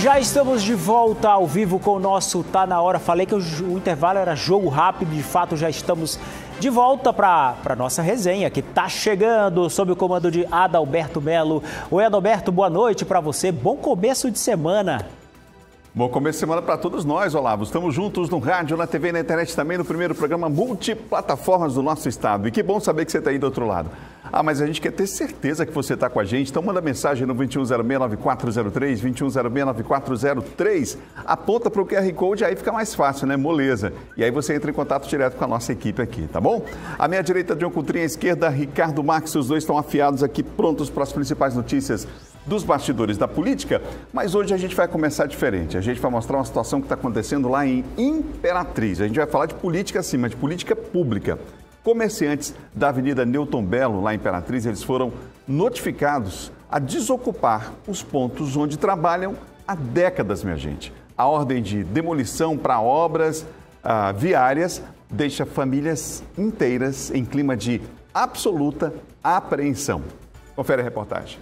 Já estamos de volta ao vivo com o nosso Tá Na Hora. Falei que o intervalo era jogo rápido, de fato já estamos de volta para a nossa resenha, que está chegando sob o comando de Adalberto Melo. Oi, Adalberto, boa noite para você, bom começo de semana. Bom começo de semana para todos nós, Olavo. Estamos juntos no rádio, na TV e na internet também, no primeiro programa multiplataformas do nosso estado. E que bom saber que você está aí do outro lado. Ah, mas a gente quer ter certeza que você está com a gente, então manda mensagem no 2106-9403, 2106-9403, aponta para o QR Code, aí fica mais fácil, né? Moleza. E aí você entra em contato direto com a nossa equipe aqui, tá bom? À minha direita, John Coutrinho, à esquerda, Ricardo Marques, os dois estão afiados aqui, prontos para as principais notícias dos bastidores da política, mas hoje a gente vai começar diferente. A gente vai mostrar uma situação que está acontecendo lá em Imperatriz. A gente vai falar de política sim, mas de política pública. Comerciantes da Avenida Newton Belo, lá em Imperatriz, eles foram notificados a desocupar os pontos onde trabalham há décadas, minha gente. A ordem de demolição para obras viárias deixa famílias inteiras em clima de absoluta apreensão. Confere a reportagem.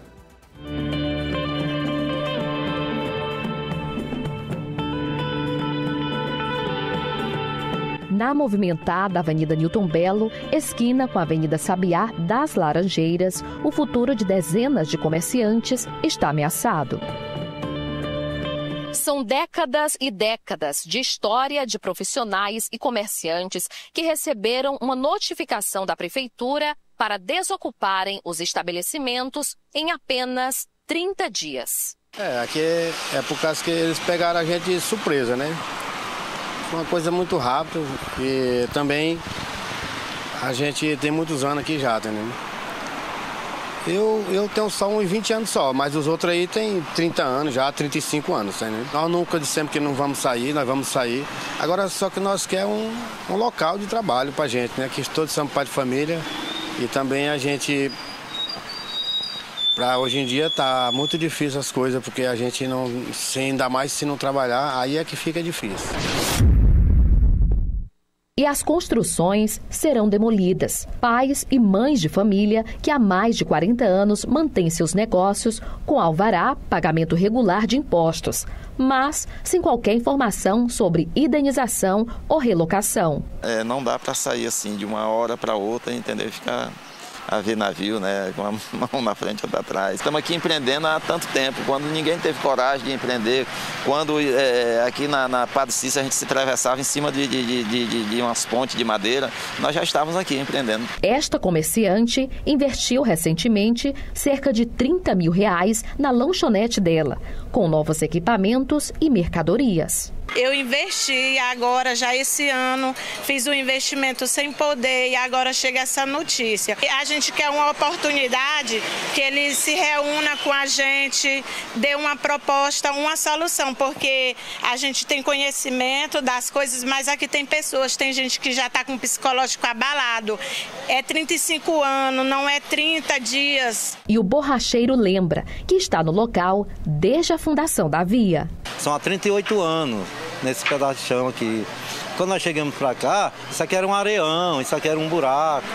Na movimentada Avenida Newton Belo, esquina com a Avenida Sabiá das Laranjeiras, o futuro de dezenas de comerciantes está ameaçado. São décadas e décadas de história de profissionais e comerciantes que receberam uma notificação da prefeitura para desocuparem os estabelecimentos em apenas 30 dias. Aqui é por causa que eles pegaram a gente de surpresa, né? Foi uma coisa muito rápida e também a gente tem muitos anos aqui já, entendeu? Eu tenho só uns 20 anos só, mas os outros aí tem 30 anos já, 35 anos, entendeu? Nós nunca dissemos que não vamos sair, nós vamos sair. Agora só que nós queremos um local de trabalho pra gente, né? Que todos somos pai de família e também a gente... Hoje em dia tá muito difícil as coisas, porque a gente não, ainda mais se não trabalhar, aí é que fica difícil. E as construções serão demolidas. Pais e mães de família que há mais de 40 anos mantêm seus negócios com alvará, pagamento regular de impostos, mas sem qualquer informação sobre indenização ou relocação. Não dá para sair assim de uma hora para outra, entendeu? Ficar a ver navio, né, com uma mão na frente e outra atrás. Estamos aqui empreendendo há tanto tempo, quando ninguém teve coragem de empreender, quando aqui na Padre Cícero a gente se atravessava em cima de umas pontes de madeira, nós já estávamos aqui empreendendo. Esta comerciante investiu recentemente cerca de R$30 mil na lanchonete dela, com novos equipamentos e mercadorias. Eu investi agora, já esse ano, fiz um investimento sem poder e agora chega essa notícia. A gente quer uma oportunidade que ele se reúna com a gente, dê uma proposta, uma solução, porque a gente tem conhecimento das coisas, mas aqui tem pessoas, tem gente que já está com o psicológico abalado. É 35 anos, não é 30 dias. E o borracheiro lembra que está no local desde a fundação da via. São há 38 anos nesse pedaço de chão aqui. Quando nós chegamos para cá, isso aqui era um areião, isso aqui era um buraco.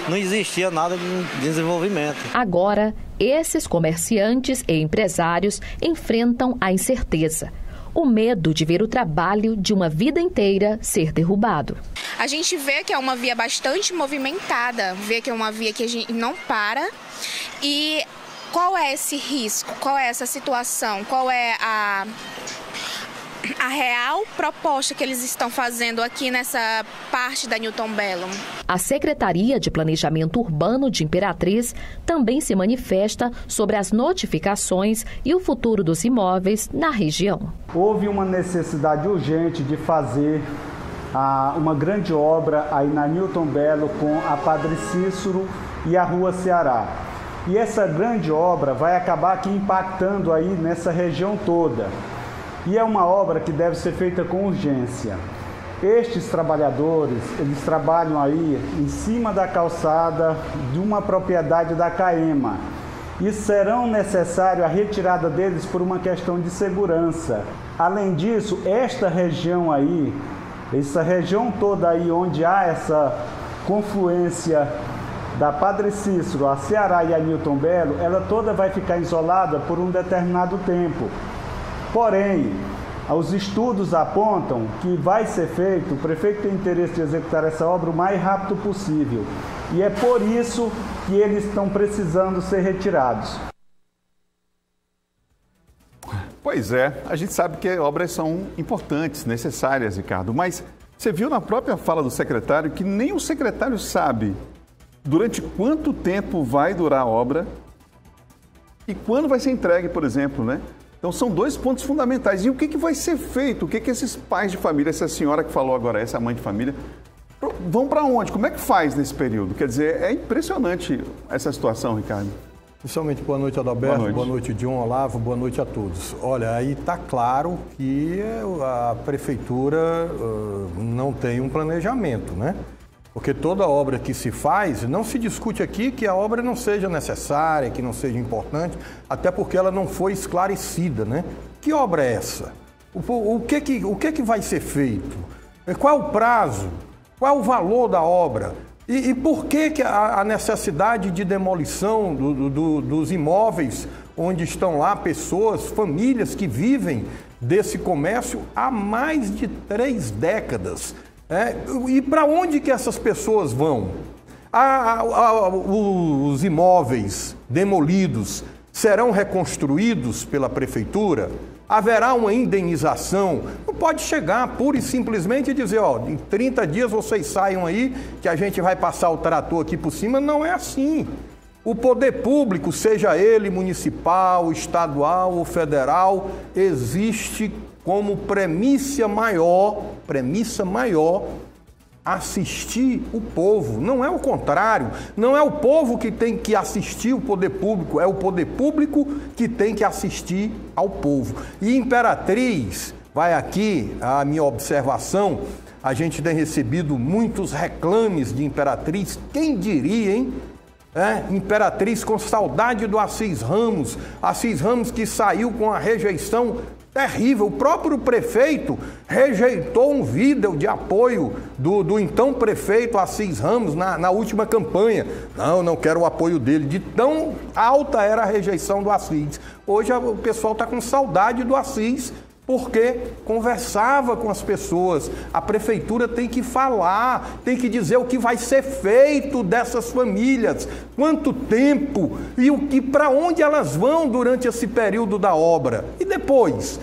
Não existia nada de desenvolvimento. Agora, esses comerciantes e empresários enfrentam a incerteza. O medo de ver o trabalho de uma vida inteira ser derrubado. A gente vê que é uma via bastante movimentada, vê que é uma via que a gente não para. E qual é esse risco? Qual é essa situação? Qual é a real proposta que eles estão fazendo aqui nessa parte da Newton Belo? A Secretaria de Planejamento Urbano de Imperatriz também se manifesta sobre as notificações e o futuro dos imóveis na região. Houve uma necessidade urgente de fazer uma grande obra aí na Newton Belo com a Padre Cícero e a Rua Ceará. E essa grande obra vai acabar aqui impactando aí nessa região toda. E é uma obra que deve ser feita com urgência. Estes trabalhadores, eles trabalham aí em cima da calçada de uma propriedade da Caema. E serão necessário a retirada deles por uma questão de segurança. Além disso, esta região aí, essa região toda aí onde há essa confluência da Padre Cícero, a Ceará e a Newton Belo, ela toda vai ficar isolada por um determinado tempo. Porém, os estudos apontam que vai ser feito, o prefeito tem interesse de executar essa obra o mais rápido possível. E é por isso que eles estão precisando ser retirados. Pois é, a gente sabe que obras são importantes, necessárias, Ricardo, mas você viu na própria fala do secretário que nem o secretário sabe durante quanto tempo vai durar a obra e quando vai ser entregue, por exemplo, né? Então são dois pontos fundamentais. E o que vai ser feito? O que esses pais de família, essa senhora que falou agora, essa mãe de família, vão para onde? Como é que faz nesse período? Quer dizer, é impressionante essa situação, Ricardo. Inicialmente, boa noite, Adalberto, boa noite, John, Olavo, boa noite a todos. Olha, aí está claro que a prefeitura não tem um planejamento, né? Porque toda obra que se faz, não se discute aqui que a obra não seja necessária, que não seja importante, até porque ela não foi esclarecida, né? Que obra é essa? O que vai ser feito? Qual é o prazo? Qual é o valor da obra? E por que a necessidade de demolição dos imóveis onde estão lá pessoas, famílias que vivem desse comércio há mais de 3 décadas? E para onde que essas pessoas vão? Os imóveis demolidos serão reconstruídos pela prefeitura? Haverá uma indenização? Não pode chegar pura e simplesmente e dizer, em 30 dias vocês saiam aí que a gente vai passar o trator aqui por cima. Não é assim. O poder público, seja ele municipal, estadual ou federal, existe como premissa maior, assistir o povo. Não é o contrário. Não é o povo que tem que assistir o poder público, é o poder público que tem que assistir ao povo. E Imperatriz, vai aqui a minha observação, a gente tem recebido muitos reclames de Imperatriz, quem diria, hein? Imperatriz com saudade do Assis Ramos que saiu com a rejeição terrível. O próprio prefeito rejeitou um vídeo de apoio do então prefeito Assis Ramos na última campanha. Não quero o apoio dele. De tão alta era a rejeição do Assis. Hoje o pessoal está com saudade do Assis, porque conversava com as pessoas. A prefeitura tem que falar, tem que dizer o que vai ser feito dessas famílias, quanto tempo e para onde elas vão durante esse período da obra. E depois,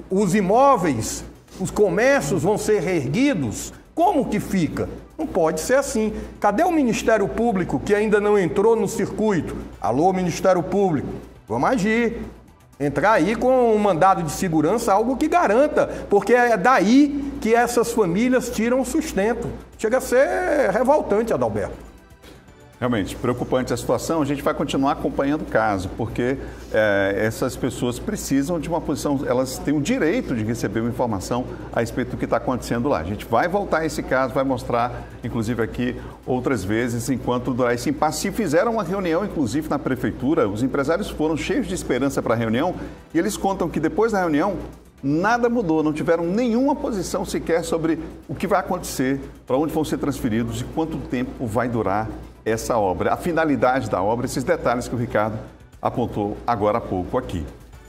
os imóveis, os comércios vão ser reerguidos? Como que fica? Não pode ser assim. Cadê o Ministério Público que ainda não entrou no circuito? Alô, Ministério Público, vamos agir. Entrar aí com um mandado de segurança, algo que garanta, porque é daí que essas famílias tiram o sustento. Chega a ser revoltante, Adalberto. Realmente, preocupante a situação. A gente vai continuar acompanhando o caso, porque essas pessoas precisam de uma posição, elas têm o direito de receber uma informação a respeito do que está acontecendo lá. A gente vai voltar a esse caso, vai mostrar, inclusive aqui, outras vezes, enquanto durar esse impasse. Fizeram uma reunião, inclusive, na prefeitura, os empresários foram cheios de esperança para a reunião e eles contam que depois da reunião, nada mudou, não tiveram nenhuma posição sequer sobre o que vai acontecer, para onde vão ser transferidos e quanto tempo vai durar essa obra, a finalidade da obra, esses detalhes que o Ricardo apontou agora há pouco aqui.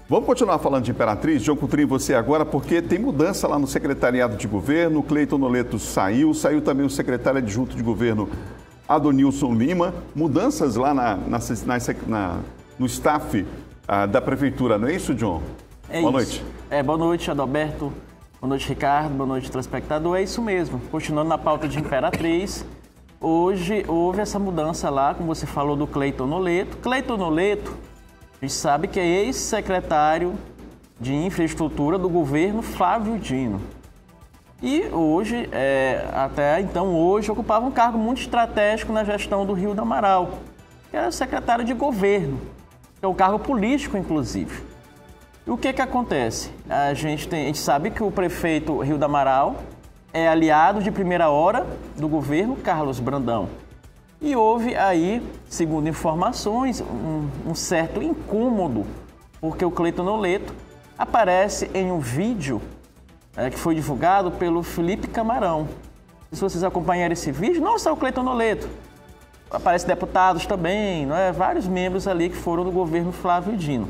Vamos continuar falando de Imperatriz? João Coutrinho, você agora, porque tem mudança lá no secretariado de governo, Cleiton Noleto saiu também o secretário adjunto de governo Adonilson Lima, mudanças lá no staff da prefeitura, não é isso, John? Boa noite. Boa noite, Adalberto, boa noite, Ricardo, boa noite, telespectador, é isso mesmo, continuando na pauta de Imperatriz. Hoje houve essa mudança lá, como você falou, do Cleiton Noleto. Cleiton Noleto, a gente sabe que é ex-secretário de infraestrutura do governo Flávio Dino. E hoje, até então hoje, ocupava um cargo muito estratégico na gestão do Rio do Amaral, que era secretário de governo, que é um cargo político, inclusive. E o que acontece? A gente sabe que o prefeito Rio do Amaral é aliado de primeira hora do governo Carlos Brandão. E houve aí, segundo informações, um certo incômodo, porque o Cleiton Noleto aparece em um vídeo que foi divulgado pelo Felipe Camarão. Se vocês acompanharem esse vídeo, não só o Cleiton Noleto, aparecem deputados também, vários membros ali que foram do governo Flávio Dino.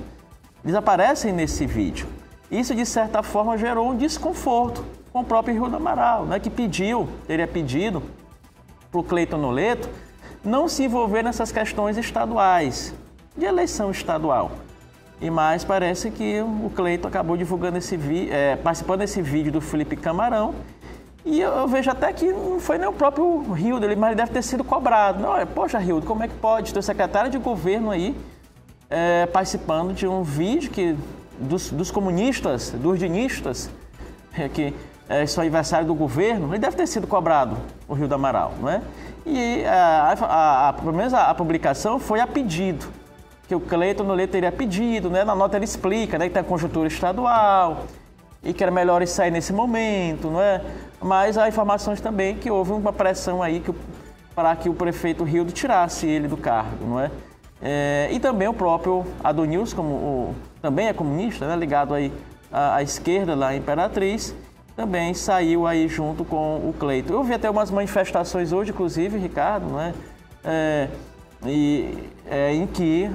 Eles aparecem nesse vídeo. Isso, de certa forma, gerou um desconforto com o próprio Rio do Amaral, né, que teria pedido para o Cleiton Noleto não se envolver nessas questões estaduais, de eleição estadual. E mais parece que o Cleiton acabou divulgando participando desse vídeo do Felipe Camarão. E eu vejo até que não foi nem o próprio Rildo, mas ele deve ter sido cobrado. Não, poxa, Rildo, como é que pode ter o secretário de governo aí participando de um vídeo dos comunistas, dos dinistas, que é o aniversário do governo? Ele deve ter sido cobrado, o Rio do Amaral, não é? E pelo menos a publicação foi a pedido, que o Cleiton Noleto teria pedido, né? Na nota ele explica, né, que tem a conjuntura estadual e que era melhor ele sair nesse momento, não é? Mas há informações também que houve uma pressão aí para que o prefeito Rildo tirasse ele do cargo, não é? E também o próprio Adonilson, também é comunista, né, ligado aí à esquerda lá em Imperatriz, também saiu aí junto com o Cleiton. Eu vi até umas manifestações hoje, inclusive, Ricardo, não é? Em que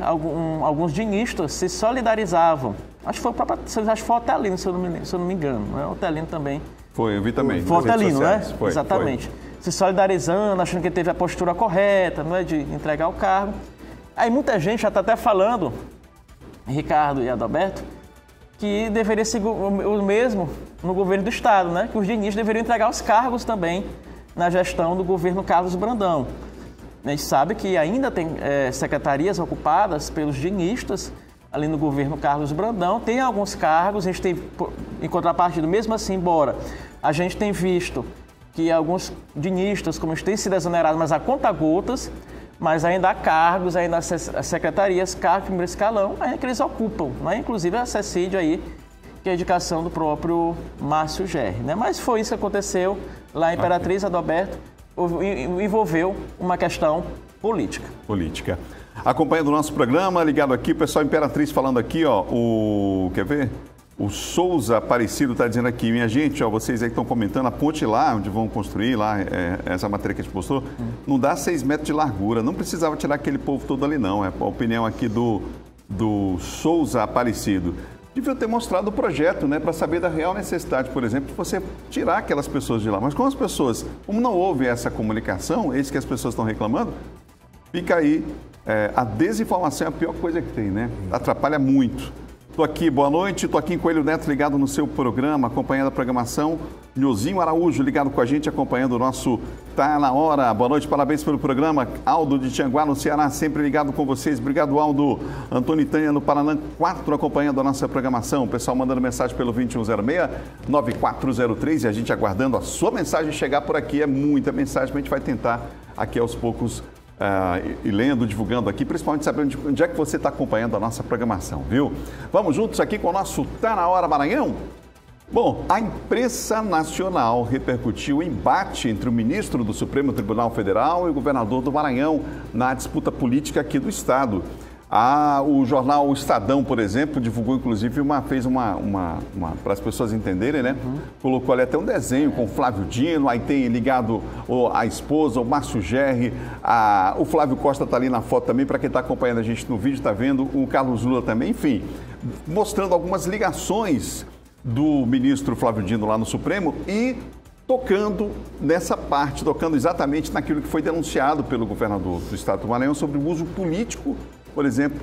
alguns dinistas se solidarizavam. Acho que foi o Otelino, se eu não me engano. Não é? O Otelino também. Foi, eu vi também. Foi o Otelino, né? Foi, exatamente. Foi. Se solidarizando, achando que ele teve a postura correta, não é, de entregar o cargo. Aí muita gente já está até falando, Ricardo e Adalberto, que deveria ser o mesmo no governo do Estado, né? Que os dinistas deveriam entregar os cargos também na gestão do governo Carlos Brandão. A gente sabe que ainda tem secretarias ocupadas pelos dinistas ali no governo Carlos Brandão. Tem alguns cargos, a gente tem, em contrapartida, mesmo assim, embora a gente tem visto que alguns dinistas, como têm sido exonerados, mas a conta-gotas, mas ainda há cargos, ainda há secretarias, cargos de primeiro escalão, ainda que eles ocupam, né? Inclusive a CECID aí, que é a indicação do próprio Márcio Gerri, né? Mas foi isso que aconteceu lá em Imperatriz, Adalberto, envolveu uma questão política. Acompanhando o nosso programa, ligado aqui, o pessoal Imperatriz falando aqui, ó, quer ver? O Souza Aparecido está dizendo aqui, minha gente, ó, vocês aí que estão comentando, a ponte lá, onde vão construir lá, essa matéria que a gente postou, não dá 6 metros de largura, não precisava tirar aquele povo todo ali não, é a opinião aqui do Souza Aparecido. Devia ter mostrado o projeto, né, para saber da real necessidade, por exemplo, de você tirar aquelas pessoas de lá. Mas como as pessoas, como não houve essa comunicação, é isso que as pessoas estão reclamando, fica aí, a desinformação é a pior coisa que tem, né? Atrapalha muito. Estou aqui, boa noite, estou aqui em Coelho Neto ligado no seu programa, acompanhando a programação. Nhozinho Araújo ligado com a gente, acompanhando o nosso Tá Na Hora. Boa noite, parabéns pelo programa. Aldo de Tianguá, no Ceará, sempre ligado com vocês. Obrigado, Aldo. Antônio Tânia, no Paraná 4, acompanhando a nossa programação. O pessoal mandando mensagem pelo 2106-9403 e a gente aguardando a sua mensagem chegar por aqui. É muita mensagem, a gente vai tentar aqui aos poucos e lendo, divulgando aqui, principalmente sabendo onde é que você está acompanhando a nossa programação, viu? Vamos juntos aqui com o nosso Tá Na Hora Maranhão? Bom, a imprensa nacional repercutiu o embate entre o ministro do Supremo Tribunal Federal e o governador do Maranhão na disputa política aqui do estado. O jornal O Estadão, por exemplo, divulgou inclusive fez uma para as pessoas entenderem, né? Colocou ali até um desenho com o Flávio Dino, aí tem ligado a esposa, o Márcio Gerri, o Flávio Costa está ali na foto também, para quem está acompanhando a gente no vídeo, está vendo, o Carlos Lula também, enfim, mostrando algumas ligações do ministro Flávio Dino lá no Supremo e tocando nessa parte, tocando exatamente naquilo que foi denunciado pelo governador do estado do Maranhão sobre o uso político, por exemplo,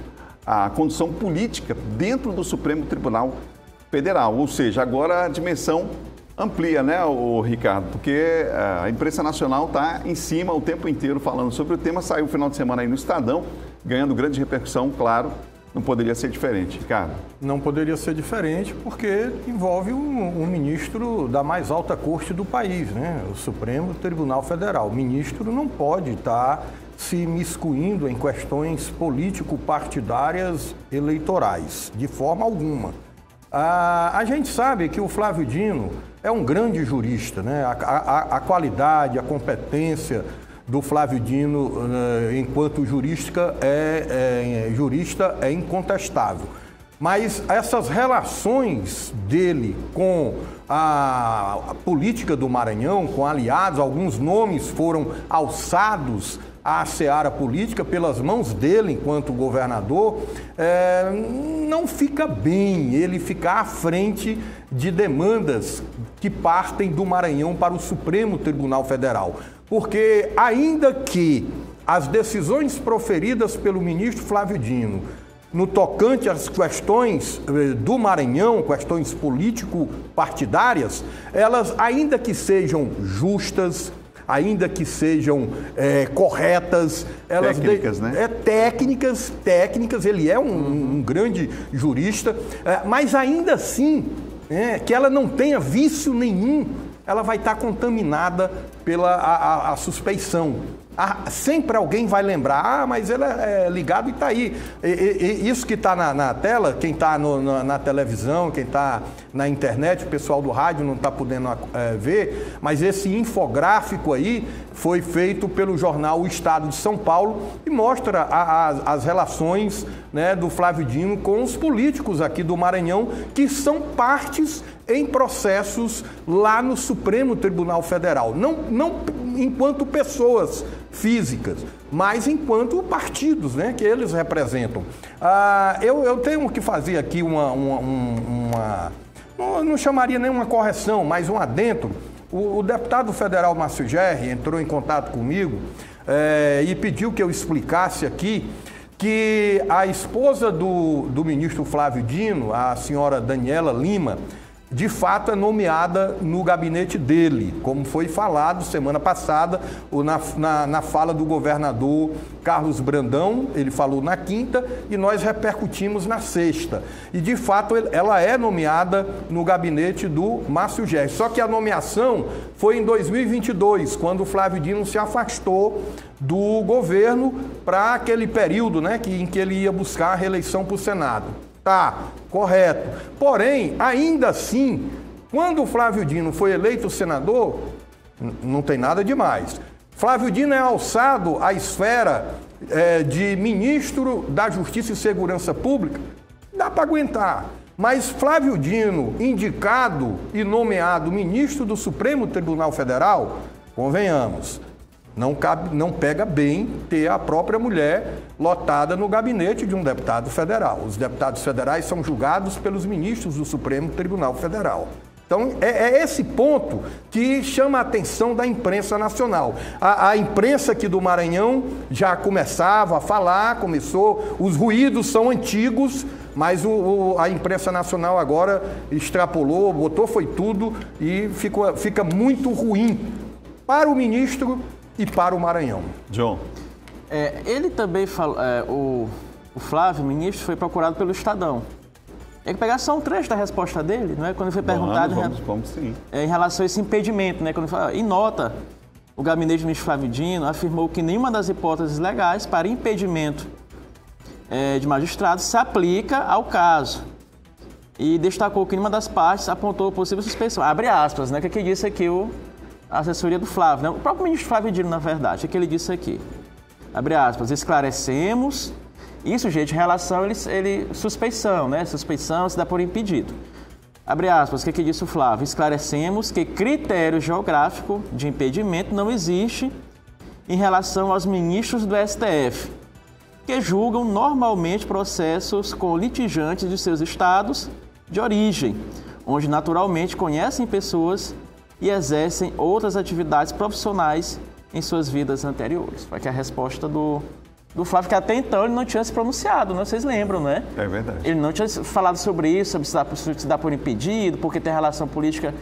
a condução política dentro do Supremo Tribunal Federal. Ou seja, agora a dimensão amplia, né, Ricardo? Porque a imprensa nacional está em cima o tempo inteiro falando sobre o tema. Saiu o final de semana aí no Estadão, ganhando grande repercussão, claro. Não poderia ser diferente, Ricardo? Não poderia ser diferente porque envolve um ministro da mais alta corte do país, né? O Supremo Tribunal Federal. O ministro não pode estar se miscuindo em questões político-partidárias eleitorais, de forma alguma. A gente sabe que o Flávio Dino é um grande jurista, né? A qualidade, a competência do Flávio Dino enquanto jurista é incontestável. Mas essas relações dele com a política do Maranhão, com aliados, alguns nomes foram alçados à seara política pelas mãos dele enquanto governador, não fica bem ele ficar à frente de demandas que partem do Maranhão para o Supremo Tribunal Federal. Porque ainda que as decisões proferidas pelo ministro Flávio Dino no tocante às questões do Maranhão, questões político-partidárias, elas, ainda que sejam justas, ainda que sejam corretas, elas técnicas, né? Técnicas, ele é um grande jurista, mas ainda assim, que ela não tenha vício nenhum, ela vai estar contaminada pela a suspeição. Sempre alguém vai lembrar, mas ele é ligado e está aí. Isso que está na tela, quem está na televisão, quem está na internet, o pessoal do rádio não está podendo ver, mas esse infográfico aí foi feito pelo jornal O Estado de São Paulo e mostra as relações, né, do Flávio Dino com os políticos aqui do Maranhão, que são partes em processos lá no Supremo Tribunal Federal. Não enquanto pessoas físicas, mas enquanto partidos, né, que eles representam. Eu tenho que fazer aqui não chamaria nem uma correção, mas um adendo. O deputado federal Márcio Gerri entrou em contato comigo e pediu que eu explicasse aqui que a esposa do ministro Flávio Dino, a senhora Daniela Lima, de fato é nomeada no gabinete dele, como foi falado semana passada na fala do governador Carlos Brandão. Ele falou na quinta e nós repercutimos na sexta. E de fato ela é nomeada no gabinete do Márcio Gerri. Só que a nomeação foi em 2022, quando o Flávio Dino se afastou do governo para aquele período, né, em que ele ia buscar a reeleição para o Senado. Tá, correto. Porém, ainda assim, quando o Flávio Dino foi eleito senador, não tem nada demais. Flávio Dino é alçado à esfera de ministro da Justiça e Segurança Pública, dá para aguentar. Mas Flávio Dino, indicado e nomeado ministro do Supremo Tribunal Federal, convenhamos, não pega bem ter a própria mulher lotada no gabinete de um deputado federal. Os deputados federais são julgados pelos ministros do Supremo Tribunal Federal. Então, é esse ponto que chama a atenção da imprensa nacional. A imprensa aqui do Maranhão já começava a falar, os ruídos são antigos, mas a imprensa nacional agora extrapolou, foi tudo e fica muito ruim para o ministro e para o Maranhão. John. Ele também falou, o Flávio, ministro, foi procurado pelo Estadão. Tem que pegar só um trecho da resposta dele, não é? Quando foi perguntado vamos sim. Em relação a esse impedimento, né? Quando ele fala, em nota, o gabinete do ministro Flávio Dino afirmou que nenhuma das hipóteses legais para impedimento de magistrados se aplica ao caso. E destacou que nenhuma das partes apontou possível suspeição. Abre aspas, né? Que disse aqui a assessoria do Flávio, né? O próprio ministro Flávio Dino, na verdade, é que ele disse aqui. Abre aspas, esclarecemos. Isso, gente, em relação suspeição, né? Suspeição se dá por impedido. Abre aspas, o que disse o Flávio? Esclarecemos que critério geográfico de impedimento não existe em relação aos ministros do STF, que julgam normalmente processos com litigantes de seus estados de origem, onde naturalmente conhecem pessoas e exercem outras atividades profissionais em suas vidas anteriores. Foi aqui a resposta do Flávio, que até então ele não tinha se pronunciado, né? Vocês lembram, né? É verdade. Ele não tinha falado sobre isso, sobre se dá por impedido, porque tem relação política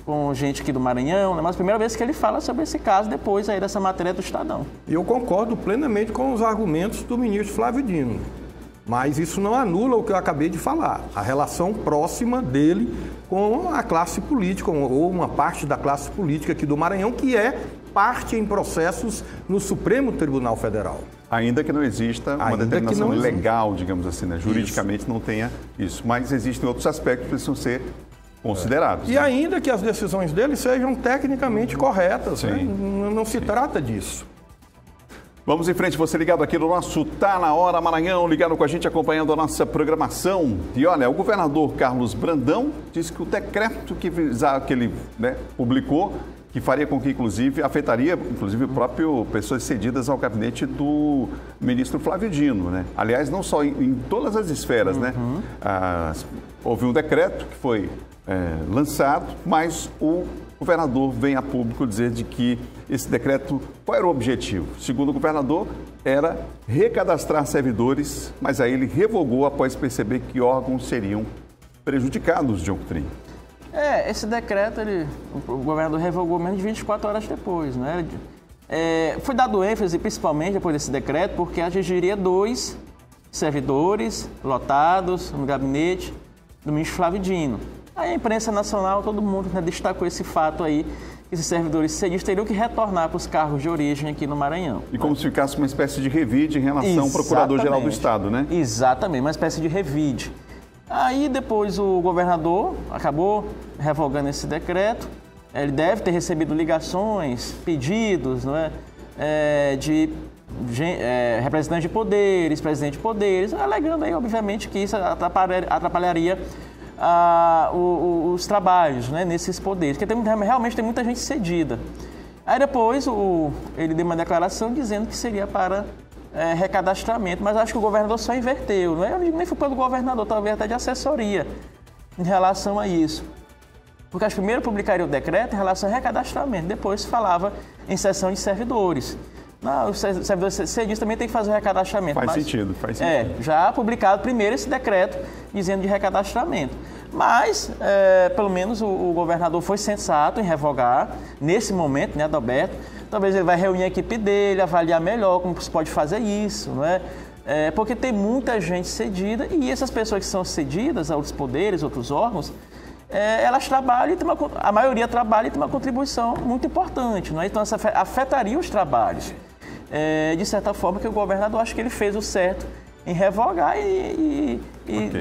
com gente aqui do Maranhão, né? Mas a primeira vez que ele fala sobre esse caso, depois aí dessa matéria do Estadão. E eu concordo plenamente com os argumentos do ministro Flávio Dino, mas isso não anula o que eu acabei de falar, a relação próxima dele com a classe política, ou uma parte da classe política aqui do Maranhão, que é parte em processos no Supremo Tribunal Federal. Ainda que não exista uma determinação legal, digamos assim, né? Juridicamente não tenha isso. Mas existem outros aspectos que precisam ser considerados. E ainda que as decisões dele sejam tecnicamente corretas, né? Não se trata disso. Vamos em frente, você ligado aqui no nosso Tá Na Hora Maranhão, ligado com a gente, acompanhando a nossa programação. E olha, o governador Carlos Brandão disse que o decreto que ele publicou, que faria com que, inclusive, afetaria, inclusive, o próprio pessoas cedidas ao gabinete do ministro Flávio Dino, né? Aliás, não só em todas as esferas, né? Houve um decreto que foi lançado, mas o governador vem a público dizer de que esse decreto, qual era o objetivo? Segundo o governador, era recadastrar servidores, mas aí ele revogou após perceber que órgãos seriam prejudicados, John Trim. Esse decreto, o governador revogou menos de 24 horas depois, né? Foi dado ênfase, principalmente depois desse decreto, porque atingiria 2 servidores lotados no gabinete do ministro Flávio Dino. Aí a imprensa nacional, todo mundo destacou esse fato aí, que esses servidores cedistas teriam que retornar para os cargos de origem aqui no Maranhão. E como se ficasse uma espécie de revide em relação ao Procurador-Geral do Estado, né? Exatamente, uma espécie de revide. Aí depois o governador acabou revogando esse decreto. Ele deve ter recebido ligações, pedidos, não é? De representantes de poderes, presidente de poderes, alegando aí, obviamente, que isso atrapalharia os trabalhos, né, nesses poderes, porque realmente tem muita gente cedida. Aí depois ele deu uma declaração dizendo que seria para recadastramento, mas acho que o governador só inverteu, não é? Nem foi pelo governador, talvez até de assessoria em relação a isso. Porque acho que primeiro publicaria o decreto em relação a recadastramento, depois falava em sessão de servidores. Não, os servidores cedistas também tem que fazer o recadastramento. Faz sentido. Já publicado primeiro esse decreto dizendo de recadastramento. Mas, pelo menos, o governador foi sensato em revogar, nesse momento, né, Adalberto? Talvez ele vai reunir a equipe dele, avaliar melhor como se pode fazer isso, não é? Porque tem muita gente cedida e essas pessoas que são cedidas a outros poderes, outros órgãos, elas trabalham, a maioria trabalha e tem uma contribuição muito importante, não é? Então, isso afetaria os trabalhos. De certa forma, que o governador, acho que ele fez o certo em revogar e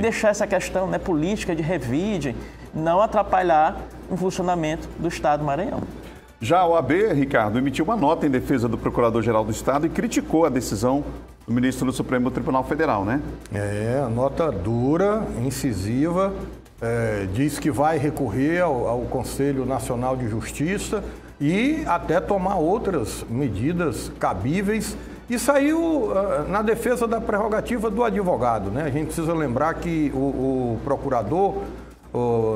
deixar essa questão, né, política de revide, não atrapalhar o funcionamento do Estado do Maranhão. Já a OAB, Ricardo, emitiu uma nota em defesa do Procurador-Geral do Estado e criticou a decisão do ministro do Supremo Tribunal Federal, né? A nota dura, incisiva, diz que vai recorrer ao Conselho Nacional de Justiça e até tomar outras medidas cabíveis. E saiu na defesa da prerrogativa do advogado, né? A gente precisa lembrar que o procurador,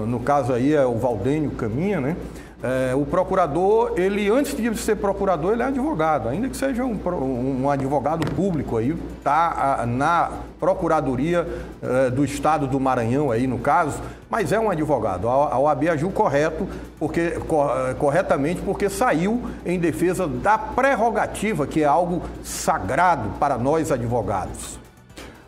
no caso aí é o Valdênio Caminha, né? O procurador, ele antes de ser procurador, ele é advogado, ainda que seja um advogado público aí, está na Procuradoria do Estado do Maranhão aí no caso, mas é um advogado. A OAB agiu corretamente porque saiu em defesa da prerrogativa, que é algo sagrado para nós advogados.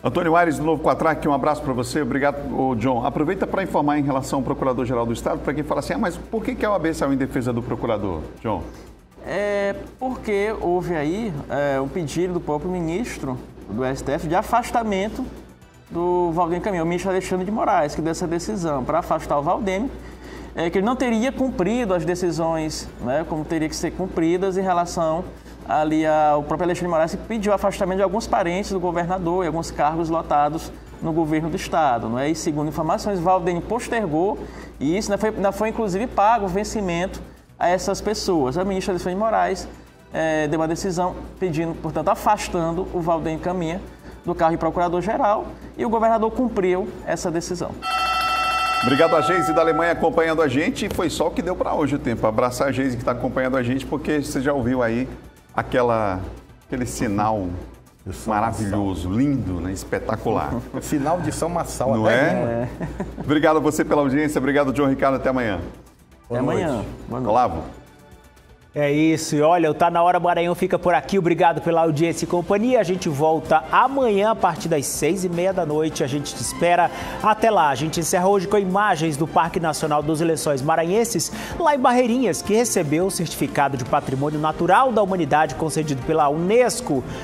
Antônio Aires, do Novo Quatrac, um abraço para você. Obrigado, John. Aproveita para informar em relação ao Procurador-Geral do Estado, para quem fala assim, mas por que a OAB saiu em defesa do Procurador, John? Porque houve aí um pedido do próprio ministro do STF de afastamento do Valdênio Caminha, o ministro Alexandre de Moraes, que deu essa decisão para afastar o Valdênio, que ele não teria cumprido as decisões, né, como teria que ser cumpridas em relação ali o próprio Alexandre de Moraes, que pediu o afastamento de alguns parentes do governador e alguns cargos lotados no governo do Estado, não é? E segundo informações, Valdênio postergou e isso ainda foi inclusive pago o vencimento a essas pessoas. A ministra Alexandre de Moraes deu uma decisão pedindo, portanto, afastando o Valdênio Caminha do cargo de procurador-geral e o governador cumpriu essa decisão. Obrigado a Geise da Alemanha acompanhando a gente. Foi só o que deu para hoje o tempo. Abraçar a Geise que está acompanhando a gente, porque você já ouviu aí aquele sinal maravilhoso, lindo, né? Espetacular. Final de São Massal. Não é? Obrigado a você pela audiência. Obrigado, John Ricardo. Até amanhã. Até amanhã. Boa noite. Olavo. É isso, e olha, o Tá Na Hora Maranhão fica por aqui, obrigado pela audiência e companhia, a gente volta amanhã a partir das 6h30 da noite, a gente te espera até lá. A gente encerra hoje com imagens do Parque Nacional dos Lençóis Maranhenses, lá em Barreirinhas, que recebeu o certificado de Patrimônio Natural da Humanidade concedido pela Unesco.